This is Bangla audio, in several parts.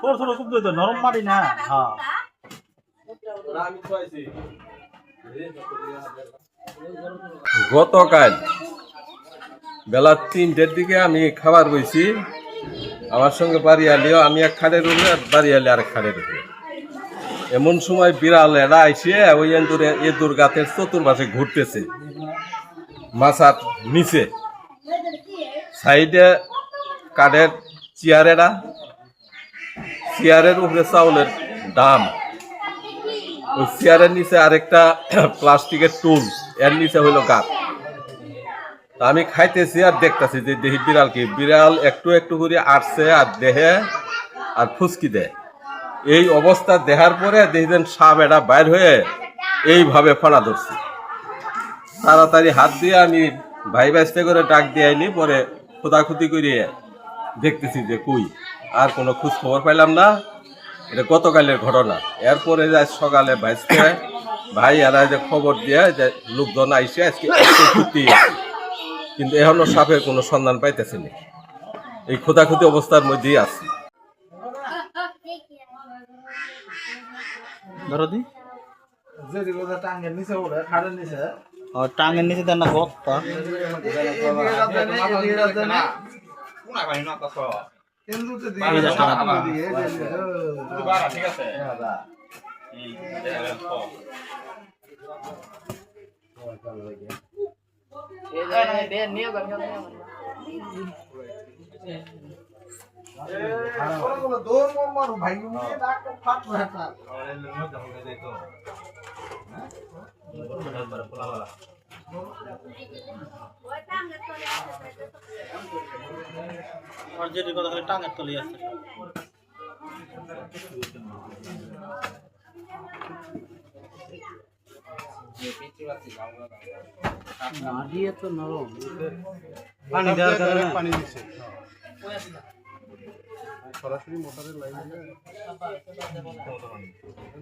ছোট ছোট কুপ তো নরম মাটি না হ্যাঁ গতকাল বেলা 3টার দিকে আমি খাবার বইছি আমার সঙ্গে বাড়ি আলিও আমি এক খাটের উপরে আর বাড়ি আলি আরেক খাটের উপরে এমন সময় বিড়াল এরা আইসে ওই এঁদুর গাছের চতুর্পাশে ঘুরতেছে মাছার নিচে সাইডে কাঠের চেয়ারের উপরে চাউলের দাম ওই চেয়ারের নিচে আরেকটা প্লাস্টিকের টুল এর নিচে হইল গাছ তা আমি খাইতেছি আর দেখতেছি যে দেখি বিড়াল কি বিড়াল একটু একটু করে আসছে আর দেহে আর ফুসকি দেয় এই অবস্থা দেখার পরে দেখছেন সাপ এটা বাইর হয়ে এইভাবে ফানা ধরছে তাড়াতাড়ি হাত দিয়ে আমি ভাই বাইসতে করে ডাক দিয়ে আইনি পরে খোদাখুদি করিয়ে দেখতেছি যে কই আর কোনো খোঁজ খবর পাইলাম না এটা গতকালের ঘটনা এরপরে আজ সকালে বাইসতে ভাই এরা যে খবর দিয়ে যে লোকজন আইসে আজকে খুঁজতেই আছে কিন্তু এখনো সাপের কোনো সন্ধান পাইতেছে না এই খোদাখুদি অবস্থার মধ্যেই আছে ধরো দি যেগুলো টাঙ্গের নিচে ওরে খাড়ের নিচে টাঙের নিচে দেন না গত্তা ঠিক আছে যেটি কথা খালি টাঙের তলে আছে মাটি এত নরম পানি দেওয়ার কারণে পানি দিচ্ছে সরাসরি মোটরের লাইন দিয়ে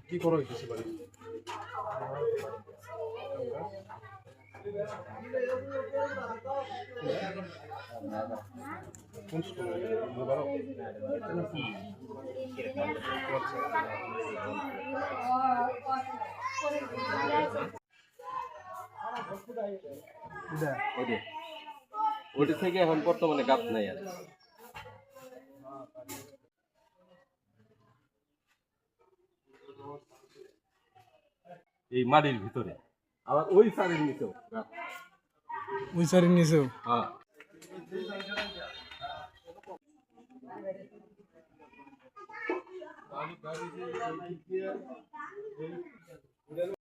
কি করা হইতেছে বাড়ি কোন স্কুলে মোবারক ওটা থেকে এখন বর্তমানে গাছ নাই আর এই মাটির ভিতরে আবার ওই সারের নিচেও ওই সারির নিচেও হ্যাঁ